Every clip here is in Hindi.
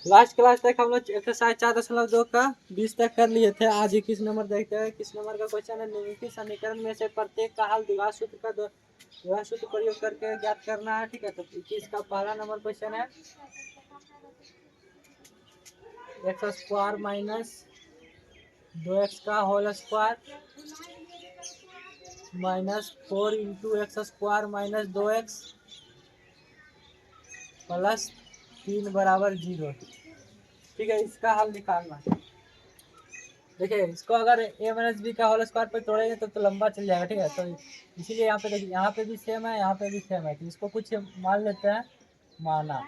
लास्ट क्लास तक हम लोग एक्सरसाइज 4.2 का 20 तक कर लिए थे। आज 21 नंबर देखते हैं। किस नंबर का क्वेश्चन है। निम्नलिखित समीकरण में से प्रत्येक का हल द्विघात सूत्र का द्विघात सूत्र प्रयोग करके ज्ञात करना है। ठीक है, तो 21 का पहला नंबर क्वेश्चन है एक्स स्क्वायर माइनस 2x का whole square minus 4 into x square minus 2x plus 3 बराबर 0। ठीक है, इसका हल निकालना है। देखिए, इसको अगर a माइनस बी का होल स्क्वायर पर तोड़ेंगे तो लंबा चल जाएगा। ठीक है, तो इसीलिए यहाँ पे देखिए, यहाँ पे भी सेम है, यहाँ पे भी सेम है। तो इसको कुछ मान लेते हैं। माना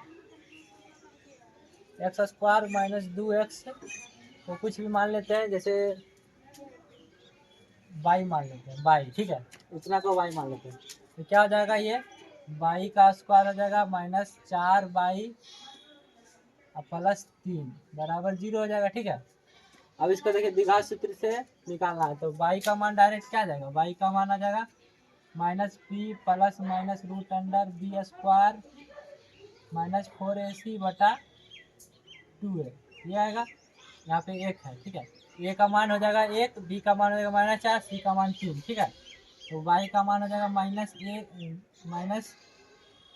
एक्स स्क्वायर माइनस 2x तो कुछ भी मान लेते हैं, जैसे y मान लेते हैं y। ठीक है, इतना को y मान लेते हैं। तो क्या हो जाएगा, ये y का स्क्वायर हो जाएगा माइनस 4y प्लस 3 बराबर 0 हो जाएगा। ठीक है, अब इसको देखिए द्विघात सूत्र से निकालना है। तो y का मान डायरेक्ट क्या आ जाएगा, y का मान आ जाएगा minus p plus minus root under b square minus 4ac बटा 2a, ये आएगा। यहाँ पे 1 है। ठीक है, a का मान हो जाएगा 1, b का मान हो जाएगा माइनस 4, c का मान 3। ठीक है, तो y का मान हो जाएगा माइनस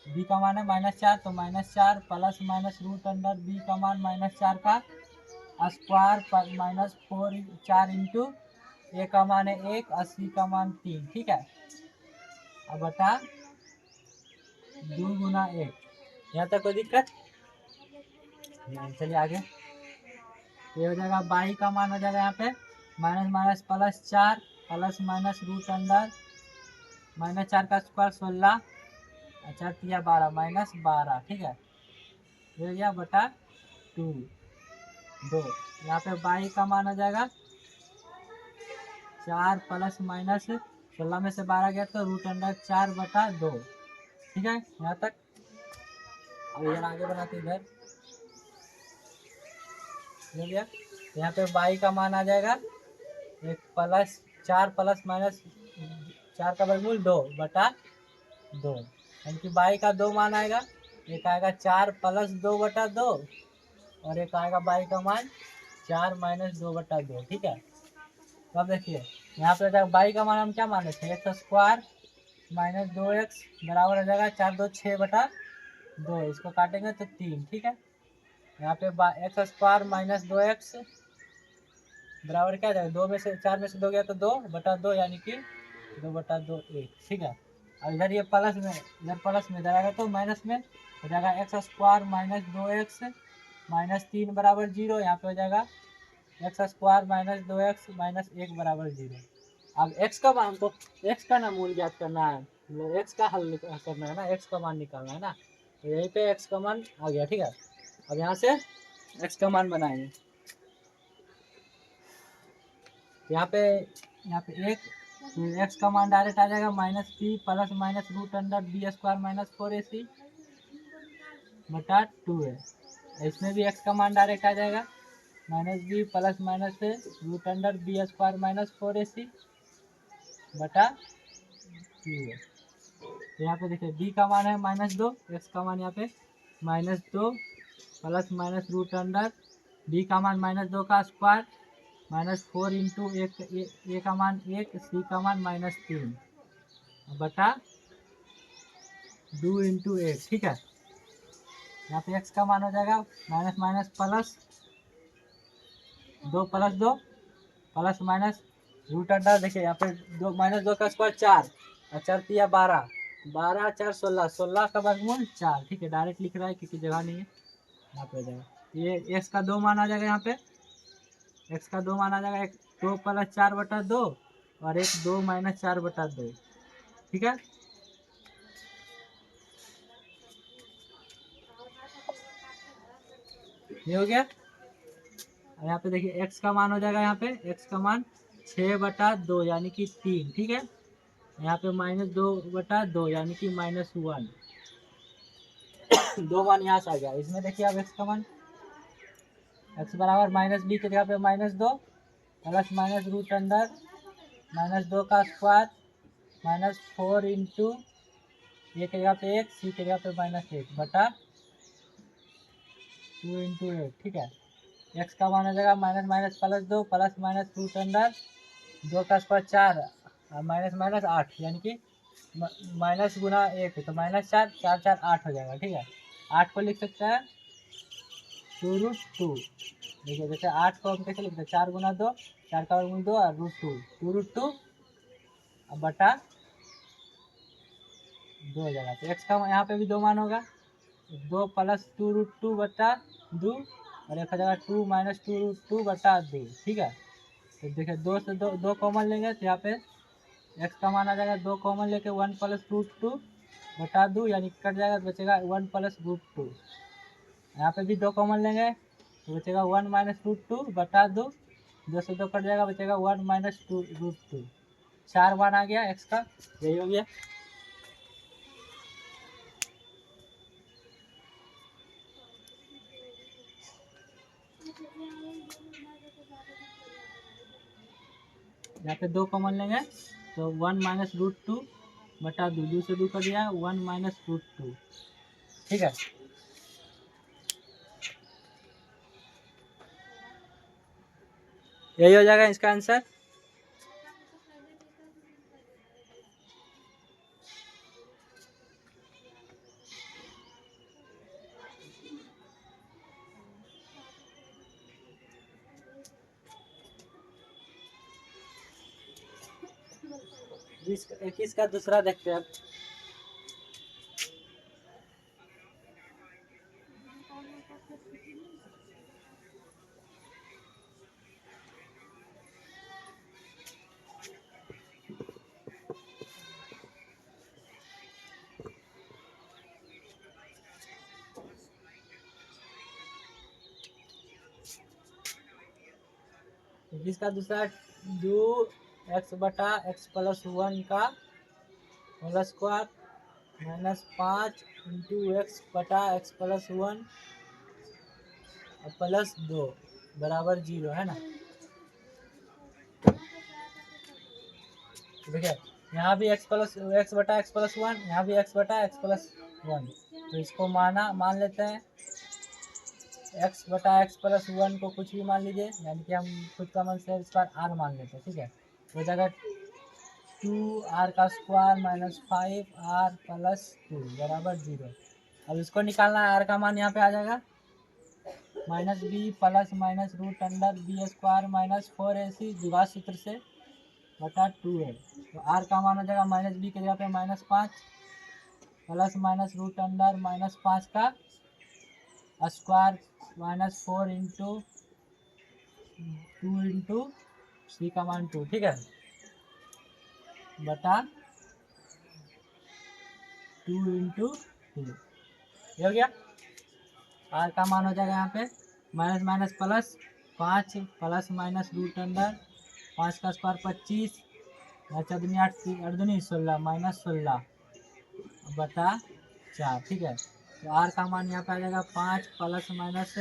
बी का मान है माइनस 4, तो minus 4 plus minus root under b का मान माइनस 4 का स्क्वायर माइनस 4 इंटू ए का मान है 1 और सी का मान 3। ठीक है, अब बटा 2 गुना 1। यहाँ तक कोई दिक्कत? चलिए आगे। ये हो जाएगा बाई का मान हो जाएगा यहाँ पे minus minus plus 4 plus minus root under minus 4 का स्क्वायर 16 और 4 तिया 12 माइनस 12। ठीक है, ये हो गया बटा 2। यहाँ पे बाई का मान हो जाएगा 4 प्लस माइनस 16 में से 12 गया तो रूट अंडर 4 बटा 2। ठीक है, यहाँ तक। अब इधर आगे बनाते इधर हो गया। यहाँ पे बाई का मान आ जाएगा एक प्लस 4 प्लस माइनस 4 का वर्गमूल 2 बटा 2, यानी कि बाई का 2 मान आएगा। एक आएगा 4 प्लस 2 बटा 2 और एक आएगा बाई का मान 4 माइनस 2 बटा 2। ठीक है, तो अब देखिए यहाँ पे बाई का मान हम क्या मान लेते हैं, एक्स स्क्वायर माइनस 2x बराबर हो जाएगा 4 2 6 बटा 2। इसको काटेंगे तो 3। ठीक है, यहाँ पे एक्स स्क्वायर माइनस 2x बराबर क्या जाएगा, 2 में से 4 में से 2 गया तो 2 बटा 2, यानी कि 2 बटा 2 1। ठीक है, और इधर ये प्लस में, इधर प्लस में, इधर आएगा तो माइनस में हो जाएगा x square minus 2x minus 3 बराबर 0। यहाँ पे हो जाएगा x square minus 2x minus 1 बराबर 0। अब x का मान तो x का ना मूल ज्ञात करना है, x का हल करना है ना, x का मान निकालना है ना। तो यहीं पे x का मान आ गया। ठीक है, अब यहाँ से x का मान बनाएंगे। यहाँ पे एक एक्स का मान डायरेक्ट आ जाएगा minus p plus minus root under b square minus 4ac बटा 2a। इसमें भी एक्स का मान डायरेक्ट आ जाएगा माइनस बी प्लस माइनस से root under b square minus 4ac बटा 2a। तो यहाँ पे देखिए बी का मान है माइनस 2, एक्स का मान यहाँ पे minus 2 plus minus root under b का मान माइनस 2 का स्क्वायर माइनस 4 इंटू ए का मान 1, सी का मान माइनस 3 बटा 2 इंटू 1। ठीक है, यहाँ पे एक्स का मान हो जाएगा minus minus plus 2 plus 2 plus minus root under. देखिए यहाँ पे 2 माइनस 2 का स्क्वायर 4 और 4 तिया 12, 12 4 16, 16 का वर्गमूल 4। ठीक है, डायरेक्ट लिख रहा है क्योंकि जगह नहीं है। यहाँ पे हो जाएगा ये एक्स का 2 मान आ जाएगा। यहाँ पे एक्स का 2 मान आ जाएगा 2 प्लस 4 बटा 2 और 2 माइनस 4 बटा 2। ठीक है, ये हो गया। यहाँ पे देखिए x का मान हो जाएगा, यहाँ पे x का मान 6 बटा 2 यानी कि 3। ठीक है, यहाँ पे माइनस 2 बटा 2 यानी कि माइनस 1। 2 मान यहाँ से आ गया। इसमें देखिए अब x का मान x बराबर माइनस बी की जगह पे minus 2 plus minus root under minus 2 का स्क्वायर माइनस 4 इंटू ए की जगह पे 1, सी की जगह पे माइनस 1 बटा 2 इंटू 8, ठीक है। एक्स का मान हो जाएगा minus minus plus 2 plus minus root under 2 का स्क्वायर 4 और माइनस माइनस 8, यानी कि माइनस गुना 1 तो माइनस 4, 4 4 8 हो जाएगा, ठीक है। 8 को लिख सकते हैं 2√2, देखिए जैसे 8 को हम कैसे लिखते हैं, 4 गुना 2, 4 का वर्गमूल 2 और √2 बटा 2 हो जाएगा। तो एक्स का यहाँ पे भी 2 मान होगा, 2 प्लस 2√2 बटा 2 और एक हो जाएगा 2 माइनस 2√2 बटा 2, ठीक है। तो देखिए 2 से 2 कॉमन लेंगे तो यहाँ पे एक्स का मान आ जाएगा 2 कॉमन लेके 1 प्लस √2 बटा 2, यानी कट जाएगा तो बचेगा 1 प्लस √2। यहाँ पे भी 2 कॉमन लेंगे तो बचेगा 1 माइनस √2 बटा 2, 2 से 2 कट जाएगा, बचेगा 1 माइनस √2। 4 मान आ गया एक्स का, यही हो गया। यहाँ पे 2 कॉमन लेंगे तो 1 माइनस √2 बटा 2, 2 से 2 कर दिया 1 माइनस √2, ठीक है। यही हो जाएगा इसका आंसर। इक्कीस का दूसरा देखते हैं। इक्कीस का दूसरा, जो एक्स बटा एक्स प्लस 1 का whole square minus 5 into x बटा एक्स प्लस 1 प्लस 2 बराबर 0 है ना। देखिए यहाँ भी एक्स बटा एक्स प्लस 1, यहाँ भी एक्स बटा एक्स प्लस 1, तो इसको मान लेते हैं एक्स बटा एक्स प्लस 1 को कुछ भी मान लीजिए, यानी कि हम खुद का मन से इस बार आर मान लेते हैं, ठीक है। हो जाएगा 2r का स्क्वायर माइनस 5r प्लस 2 बराबर 0। अब इसको निकालना है, आर का मान यहाँ पे आ जाएगा minus b plus minus root under b square minus 4ac द्विघात सूत्र से बटा 2a। तो आर का मान हो जाएगा माइनस बी के जगह पे -5 प्लस माइनस रूट अंडर -5 का स्क्वायर माइनस 4 इंटू 2 इंटू सी का मान 2, ठीक है, बटा 2 इंटू 2, ये हो गया। आर का मान हो जाएगा यहाँ पे minus minus plus 5 plus minus root under 5 का स्क्वायर 25 चौदनी 8 8 16 माइनस 16 बटा 4, ठीक है। तो आर का मान यहाँ पे आ जाएगा 5 प्लस माइनस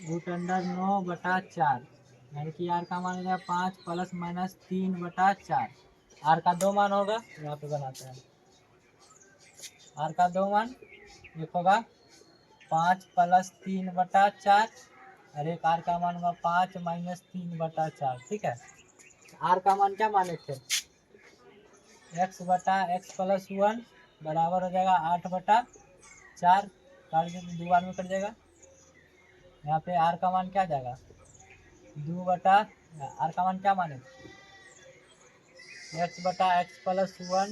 रूट अंडर 9 बटा 4, यानी कि आर का मान हो जाएगा 5 प्लस माइनस 3 बटा 4। आर का 2 मान होगा, यहाँ पे बनाते हैं। आर का 2 मान एक होगा 5 प्लस 3 बटा 4 और एक आर का मान होगा 5 माइनस 3 बटा 4, ठीक है। आर का मान क्या माने थे, एक्स बटा एक्स प्लस 1 बराबर हो जाएगा 8 बटा 4, काट देंगे 2 बार में कट जाएगा। यहाँ पे आर का मान क्या जाएगा 2 बटा, आर का मान क्या माने एक्स बटा एक्स प्लस 1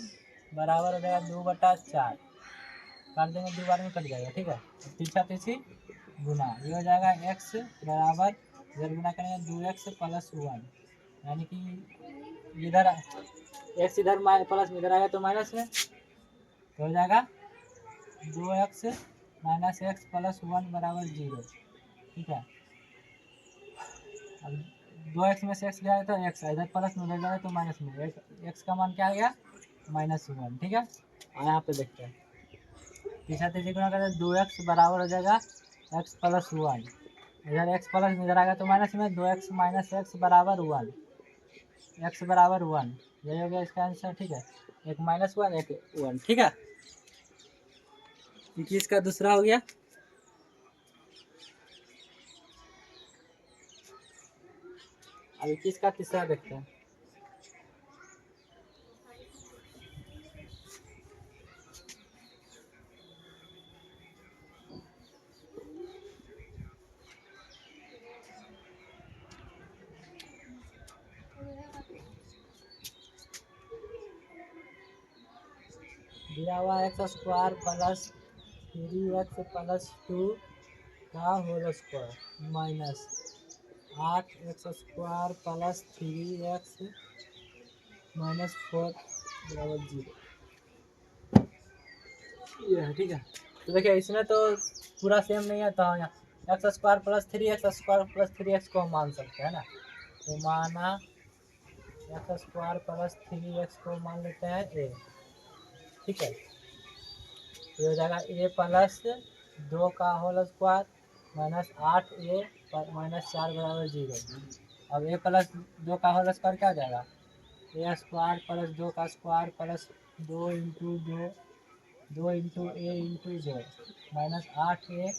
बराबर हो जाएगा 2 बटा 4, काट देंगे 2 बार में कट जाएगा, ठीक है। पीछा पीछी गुना, ये हो जाएगा एक्स बराबर इधर गुना करेंगे 2x प्लस 1, यानी कि इधर एक्स इधर प्लस में इधर आएगा तो माइनस में, तो हो जाएगा 2x माइनस एक्स प्लस 1 बराबर 0, ठीक है। अब 2x में से x गया तो x, इधर प्लस में उधर जाएगा तो माइनस में, x का मान क्या आ गया -1, ठीक है। और यहाँ पे देखते हैं तीसरा तीसरी गुना करते 2x बराबर हो जाएगा x प्लस 1, इधर x प्लस में इधर आ गया तो माइनस में, 2x माइनस एक्स बराबर 1, x बराबर 1, यही हो गया इसका आंसर, ठीक है। एक -1 एक 1, ठीक है। 21 का दूसरा हो गया। अब 21 का तीसरा देखते हैं। दिया हुआ x square plus 3x plus 2 का whole square minus 8x square plus 3x minus 4 बराबर 0। ये है, ठीक है। तो देखिए इसमें तो पूरा सेम नहीं है, तो यहाँ x square plus 3x square plus 3x को हम मान सकते हैं ना। तो माना एक्स स्क्वायर प्लस 3x को मान लेते हैं ए, ठीक है। ये हो जाएगा ए प्लस 2 का whole square minus 8a minus 4 बराबर 0। अब ए प्लस 2 का होल स्क्वायर क्या हो जाएगा, ए स्क्वायर प्लस 2 का square plus 2 into a into 2 minus 8a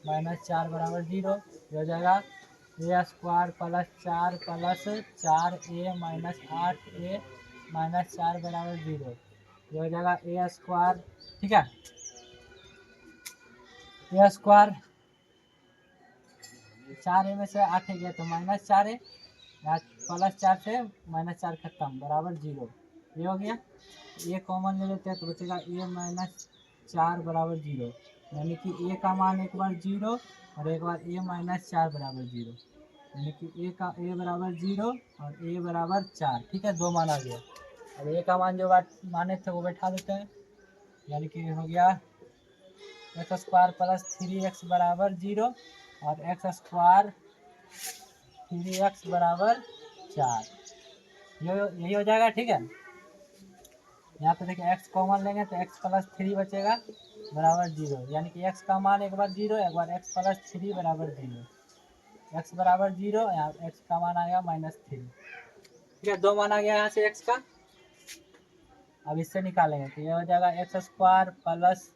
minus 4 बराबर 0। ये हो जाएगा a square plus 4 plus 4a minus 8a minus 4 बराबर 0। ये हो जाएगा ए स्क्वायर, ठीक है। ए स्क्वायर 4a में से 8 गया तो माइनस 4a, प्लस 4 से माइनस 4 खत्म बराबर 0। ये हो गया। ए कॉमन ले लेते हैं तो बचेगा ए माइनस 4 बराबर 0, यानी कि ए का मान एक बार 0 और एक बार ए माइनस 4 बराबर 0, यानी कि ए बराबर 0 और ए बराबर 4, ठीक है। दो मान आ गया। अब ए का मान जो माने थे वो बैठा देते हैं, यानी कि हो गया एक्स स्क्वायर प्लस 3x बराबर 0 और एक्स स्क्वायर 3x बराबर 4, यही हो जाएगा, ठीक है। यहाँ पे देखिए x कॉमन लेंगे तो x प्लस 3 बचेगा बराबर 0, यानी कि x का मान एक बार 0 एक बार x प्लस 3 बराबर 0, x बराबर 0, यहाँ x का मान आएगा -3, ठीक है। दो मान आ गया यहाँ से x का। अब इससे निकालेंगे तो ये हो जाएगा x square plus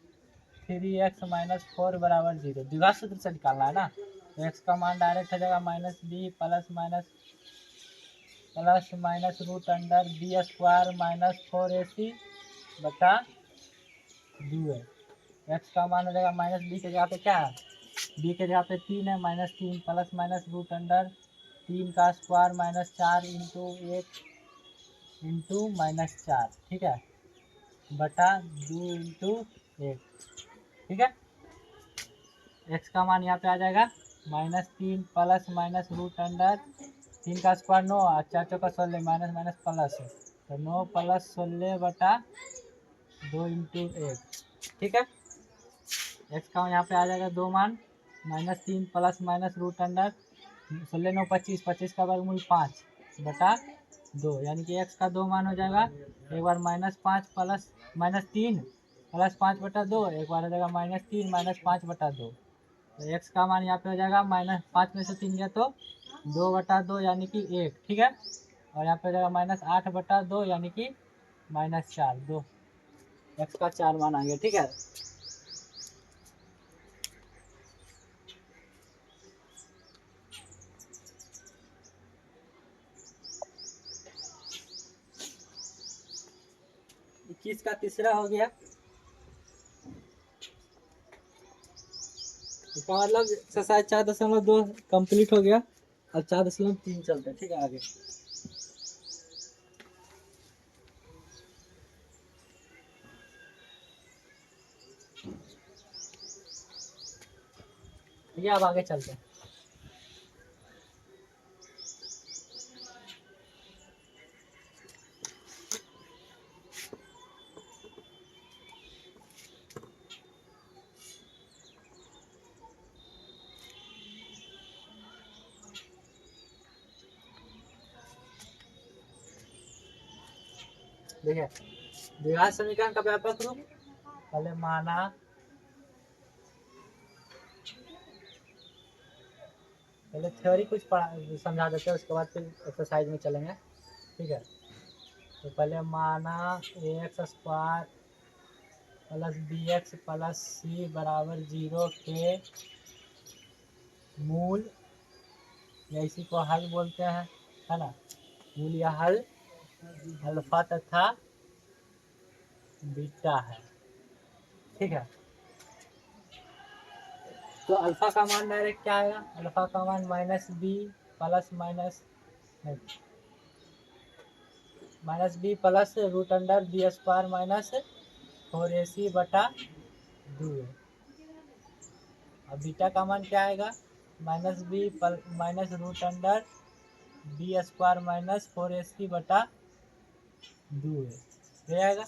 3x minus 4 बराबर 0, द्विघात सूत्र से निकालना है ना। तो x का मान डायरेक्ट हो जाएगा -b plus minus root under b square minus 4ac बटा 2 है। एक्स का मान हो जाएगा -b के जगह पे क्या है, b के जगह पे 3 है, -3 प्लस माइनस रूट अंडर 3 का स्क्वायर माइनस 4 इंटू 1 इंटू -4, ठीक है, बटा 2 इंटू 1, ठीक है। एक्स का मान यहाँ पे आ जाएगा -3 प्लस माइनस रूट अंडर 3 का स्क्वायर 9 और 4 चौका 16 माइनस माइनस प्लस, तो 9 प्लस 16 बटा 2 इंटू 1, ठीक है। एक्स का यहाँ पे आ जाएगा दो मान, -3 प्लस माइनस रूट अंडर 16 9 25, 25 का वर्गमूल 5 बटा 2, यानी कि एक्स का दो मान हो जाएगा एक बार -5 प्लस -3 प्लस 5 बटा 2, एक बार हो जाएगा -3 -5 बटा 2। तो एक्स का मान यहाँ पे हो जाएगा -5 में से 3 गया तो 2 बटा 2 यानी कि 1, ठीक है। और यहाँ पे हो जाएगा -8 बटा 2 यानी कि -4, 2, एक्स का 4 मान आ गया, ठीक है। इक्कीस का तीसरा हो गया, इसका मतलब एक्सरसाइज 4.2 कंप्लीट हो गया। अब 4.3 चलते हैं, ठीक है। आगे ठीक है, अब आगे चलते हैं। देखिए द्विघात समीकरण का व्यापक रूप, पहले माना पहले थ्योरी कुछ समझा देते हैं, उसके बाद फिर एक्सरसाइज में चलेंगे, ठीक है। तो पहले माना ax square plus bx plus c बराबर 0 के मूल, या इसी को हल बोलते हैं, है ना, मूल या हल अल्फा तथा बीटा है। ठीक है, तो अल्फा का मान डायरेक्ट क्या आएगा, अल्फा का मान minus b plus minus b plus root under b square minus 4ac बटा 2। अब बीटा का मान क्या आएगा, minus b minus root under b square minus 4ac बटा 2 ये आएगा।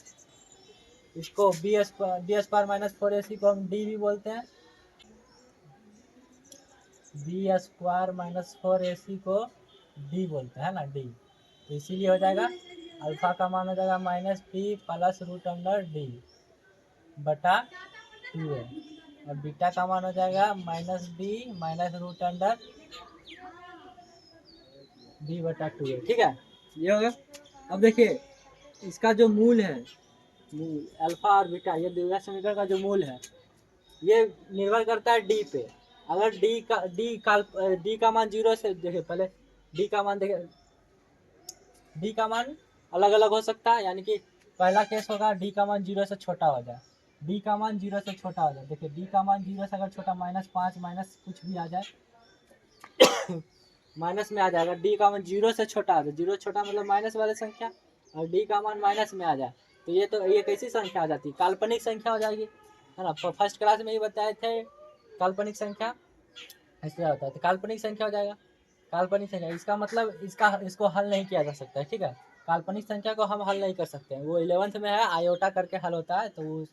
इसको बी स्क्वायर माइनस 4ac को हम डी भी बोलते हैं, बी स्क्वायर माइनस 4ac को डी बोलते हैं ना, डी। तो इसीलिए हो जाएगा अल्फा का मान हो जाएगा minus b plus root under d बटा 2 है, और बीटा का मान हो जाएगा minus b minus root under b बटा 2 है। ठीक है, ये होगा। अब देखिए इसका जो मूल है, मूल अल्फा और बीटा, ये द्विघात समीकरण का जो मूल है ये निर्भर करता है डी पे। अगर डी का मान 0 से, देखिए पहले डी का मान देखिए, डी का मान अलग अलग हो सकता है, यानी कि पहला केस होगा डी का मान 0 से छोटा हो जाए, डी का मान 0 से छोटा हो जाए। देखिए डी का मान 0 से अगर छोटा -5 माइनस कुछ भी आ जाए माइनस में आ जाएगा, डी का मान 0 से छोटा आ जाए, 0 छोटा मतलब माइनस वाली संख्या, और डी का मान माइनस में आ जाए तो ये कैसी संख्या आ जाती है, काल्पनिक संख्या हो जाएगी, है ना। फर्स्ट क्लास में ही बताए थे काल्पनिक संख्या ऐसे होता है, तो काल्पनिक संख्या हो जाएगा। काल्पनिक संख्या इसका मतलब इसको हल नहीं किया जा सकता है। ठीक है, काल्पनिक संख्या को हम हल नहीं कर सकते हैं, वो 11th में है, आयोटा करके हल होता है, तो वो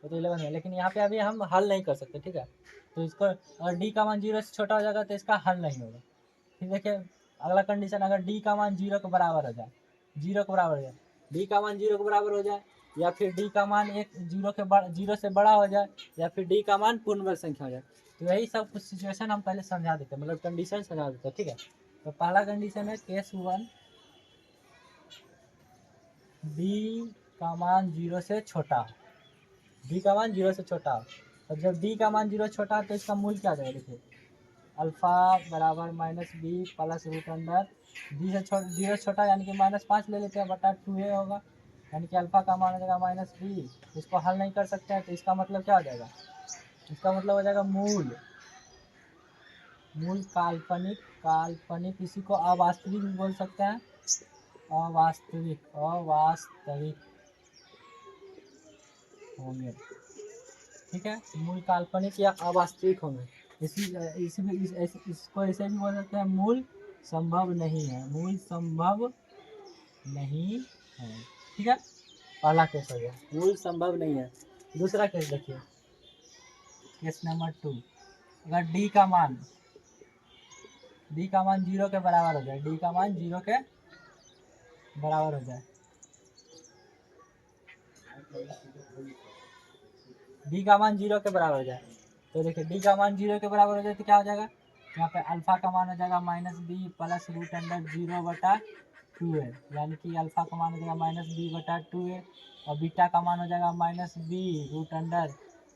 तो 11th में, लेकिन यहाँ पे अभी हम हल नहीं कर सकते। ठीक है, तो इसको, और डी का मान 0 से छोटा हो जाएगा तो इसका हल नहीं होगा। फिर देखिए अगला कंडीशन, अगर डी का मान 0 के बराबर हो जाए, 0 के बराबर हो जाए, डी का मान 0 के बराबर हो जाए, या फिर डी का मान 0 से बड़ा हो जाए, या फिर डी का मान पूर्ण वर्ग संख्या हो जाए, तो यही सब कुछ सिचुएशन हम पहले समझा देते हैं, मतलब कंडीशन समझा देते हैं। ठीक है, तो पहला कंडीशन है केस 1, डी का मान 0 से छोटा, डी का मान 0 से छोटा, तो जब डी का मान 0 छोटा तो इसका मूल क्या आ जाएगा, देखिए अल्फा बराबर minus b plus root under d से 0 छोटा, यानी कि -5 ले लेते हैं बटा 2a होगा, यानी कि अल्फा का मान हो जाएगा माइनस बी। इसको हल नहीं कर सकते हैं तो इसका मतलब क्या हो जाएगा, इसका मतलब हो जाएगा मूल काल्पनिक, इसी को अवास्तविक भी बोल सकते हैं, अवास्तविक होंगे। ठीक है, मूल काल्पनिक या अवास्तविक होंगे। इसको ऐसे भी बोल सकते हैं मूल संभव नहीं है, मूल संभव नहीं है। ठीक है, पहला केस हो गया, मूल संभव नहीं है। दूसरा केस देखिए, केस नंबर 2, अगर डी का मान 0 के बराबर हो जाए, डी का मान 0 के बराबर हो जाए, डी का मान 0 के बराबर हो जाए, तो देखिए डी का मान 0 के बराबर हो जाए तो क्या हो जाएगा, यहाँ पे अल्फा का मान हो जाएगा minus b plus root under 0 बटा 2 है, यानी कि अल्फा का मान हो जाएगा माइनस बी बटा 2 है, और बीटा का मान हो जाएगा minus b root under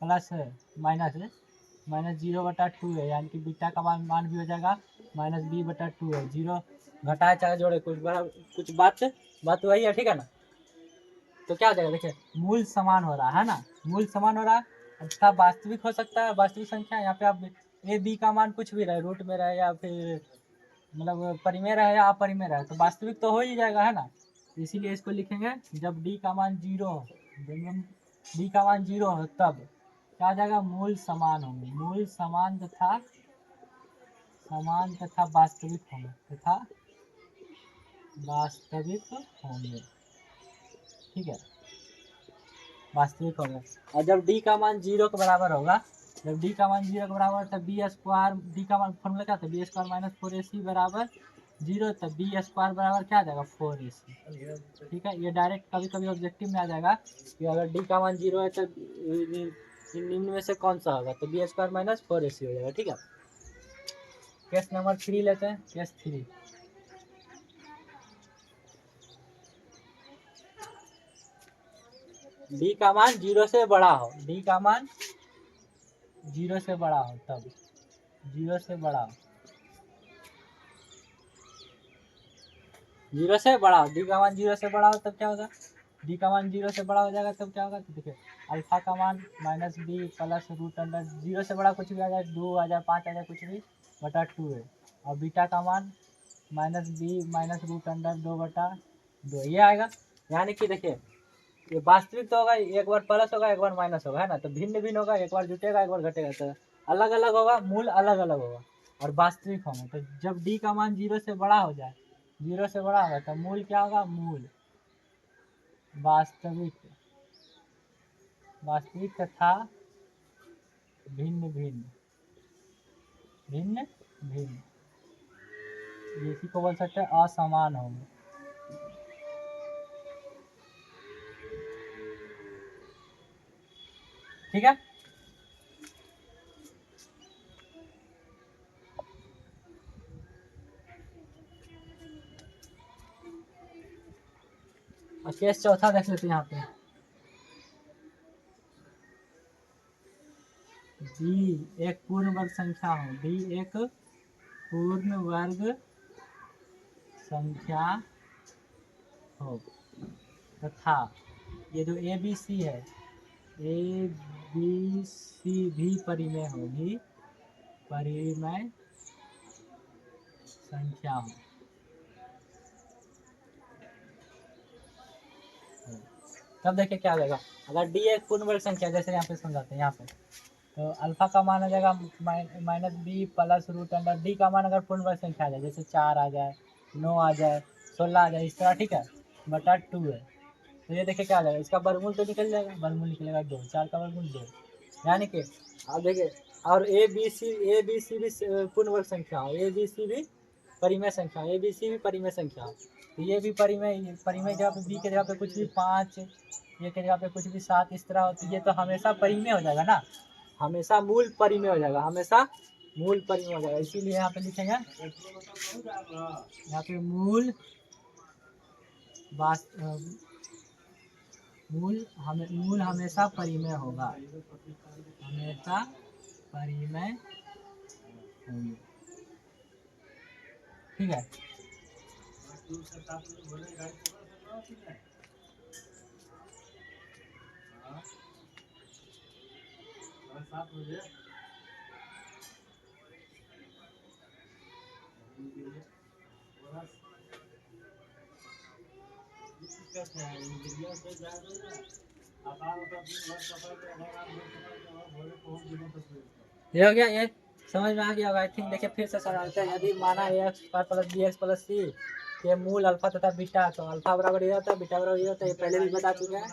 plus minus 0 बटा 2 है, यानी कि बीटा का मान भी हो जाएगा माइनस बी बटा 2 है। 0 घटाए चाहे जोड़े कुछ बात वही है। ठीक है ना, तो क्या हो जाएगा, देखिए मूल समान हो रहा है ना, मूल समान हो रहा है, अच्छा वास्तविक हो सकता है, वास्तविक संख्या, यहाँ पे आप ए बी का मान कुछ भी रहे, रूट में रहे या फिर मतलब परिमेय रहे या अपरिमेय रहे, तो वास्तविक तो हो ही जाएगा, है ना। इसीलिए इसको लिखेंगे जब डी का मान 0 हो, डी का मान 0 हो तब क्या आ जाएगा, मूल समान होंगे, मूल समान तथा वास्तविक होंगे। ठीक है, वास्तविक होगा। और जब डी का मान 0 के बराबर होगा, जब डी का मान 0 के बराबर तब बी स्क्वायर, डी का मान फॉर्मूला क्या था, बी स्क्वायर माइनस 4ac बराबर 0, तब बी स्क्वायर बराबर क्या आ जाएगा 4ac। ठीक है, ये डायरेक्ट कभी कभी ऑब्जेक्टिव में आ जाएगा कि अगर डी का मान 0 है तो निम्न में से कौन सा होगा, तो बी स्क्वायर माइनस 4ac हो जाएगा। ठीक है, केस नंबर 3 लेते हैं, केस 3, डी का मान 0 से बड़ा हो, डी का मान 0 से बड़ा हो, तब 0 से बड़ा हो, जीरो से बड़ा, डी का मान जीरो से बड़ा हो तब क्या होगा, डी का मान जीरो से बड़ा हो जाएगा तब क्या होगा, तो देखिए अल्फा का मान minus b plus root under, zero से बड़ा कुछ भी आ जाए, 2 आ जाए, 5 आ जाए, कुछ भी बटा 2 है। और बीटा का मान minus b minus root under 2/2 ये आएगा। यानी कि देखिए ये वास्तविक तो होगा, एक बार प्लस होगा एक बार माइनस होगा, है ना, तो भिन्न भिन्न होगा, एक बार जुटेगा एक बार घटेगा, तो अलग अलग होगा, मूल अलग अलग होगा और वास्तविक होगा। तो जब डी का मान जीरो से बड़ा हो जाए, जीरो से बड़ा होगा तो मूल क्या होगा, मूल वास्तविक, वास्तविक तथा भिन्न भिन्न, भिन्न भिन्न, इसी को बोल सकते हैं असमान होंगे। ठीक है, और केस चौथा देख लेते हैं यहाँ पे, डी एक पूर्ण वर्ग संख्या हो, डी एक पूर्ण वर्ग संख्या हो तथा ये जो ए बी सी है, ए बी सी भी परिमेय हो, भी परिमेय संख्या हो। तब देखिए क्या हो जाएगा, अगर डी एक पूर्ण वर्ग संख्या, जैसे यहाँ पे समझाते हैं, यहाँ पे तो अल्फा का मान आ जाएगा minus b plus root under, d का मान अगर पूर्ण वर्ग संख्या आ जाए, जैसे 4 आ जाए, 9 आ जाए, 16 आ जाए, इस तरह, ठीक है, बटा 2 है, तो ये देखिए क्या आ जाएगा, इसका वर्गमूल तो निकल जाएगा, वर्गमूल निकलेगा 2, 4 का वर्गमूल 2, यानी कि आप देखिए, और ए बी सी भी पूर्ण वर्ग संख्या हो, ए बी सी भी परिमेय संख्या, ए बी सी भी परिमेय संख्या, तो ये भी परिमेय, परिमेय जगह पे बी के जगह पे कुछ भी 5, ये के जगह पे कुछ भी 7 इस तरह होती है, तो हमेशा परिमेय हो जाएगा ना, हमेशा मूल परिमेय हो जाएगा, हमेशा मूल परिमेय हो जाएगा। इसीलिए यहाँ पे लिखेंगे, यहाँ पे मूल मूल हमेशा परिमेय होगा, हमेशा परिमेय होंगे। ठीक है, ये हो गया, ये समझ में आ गया होगा आई थिंक। देखिए फिर से समझाते हैं, यदि माना x plus b x plus c के मूल अल्फा तथा बीटा, तो अल्फा बराबर ये होता है, बीटा बराबर ये होता है, ये पहले भी बता चुके हैं,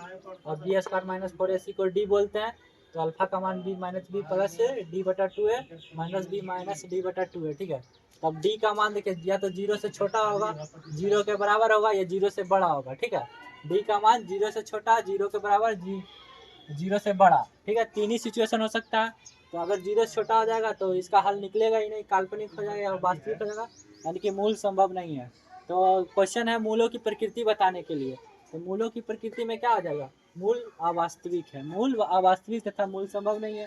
और बी स्क्वायर माइनस 4ac को डी बोलते हैं, तो अल्फा का मान b minus b plus d बटा 2 है, माइनस बी माइनस डी बटा 2 है। ठीक है, तब डी का मान देखिए, या तो जीरो से छोटा होगा, जीरो के बराबर होगा, या जीरो से बड़ा होगा। ठीक है, डी का मान जीरो से छोटा, जीरो के बराबर, जीरो से बड़ा। ठीक है, तीन ही सिचुएशन हो सकता है, तो अगर जीरो से छोटा हो जाएगा तो इसका हल निकलेगा ही नहीं, काल्पनिक हो जाएगा और वास्तविक हो जाएगा, यानी कि मूल संभव नहीं है। तो क्वेश्चन है मूलों की प्रकृति बताने के लिए, तो मूलों की प्रकृति में क्या आ जाएगा, मूल अवास्तविक है, मूल अवास्तविक तथा मूल संभव नहीं है।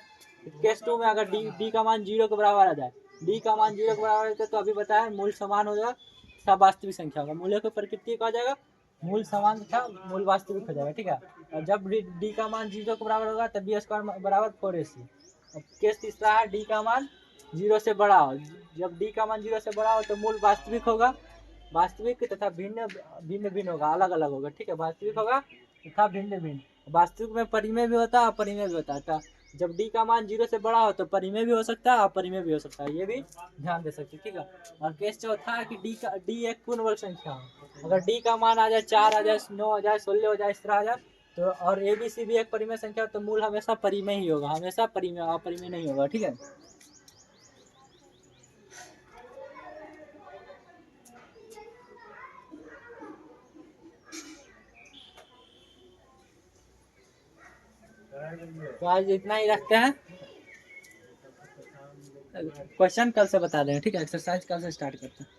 केस 2 में अगर डी का मान जीरो के बराबर आ जाए, डी का मान जीरो के बराबर है तो अभी बताया मूल समान हो जाएगा तथा वास्तविक संख्या होगा। मूल्यों की प्रकृति का हो जाएगा मूल समान तथा मूल वास्तविक हो जाएगा। ठीक है, और जब डी का मान जीरो के बराबर होगा तब बी स्क्वायर बराबर 4ac। केस तीसरा है डी का मान जीरो से बड़ा हो, जब डी का मान जीरो से बड़ा हो तो मूल वास्तविक होगा, वास्तविक तथा भिन्न भिन्न भिन्न होगा, अलग अलग होगा। ठीक है, वास्तविक होगा तथा भिन्न भिन्न, वास्तविक में परिमेय भी होता है अपरिमेय भी होता है, जब डी का मान जीरो से बड़ा हो तो परिमेय भी हो सकता है अपरिमेय भी हो सकता है, ये भी ध्यान दे सकते। ठीक है, और केस चौथा है कि डी एक पूर्ण वर्ग संख्या हो, अगर डी का मान आ जाए 4 आ जाए, 9 आ जाए, 16 हो जाए, इस तरह आ जाए, तो और ए बी सी भी एक परिमेय संख्या हो तो मूल हमेशा परिमेय ही होगा, हमेशा परिमेय, अपरिमेय नहीं होगा। ठीक है, तो आज इतना ही रखते हैं, क्वेश्चन कल से बता देंगे। ठीक है, एक्सरसाइज कल से स्टार्ट करते हैं।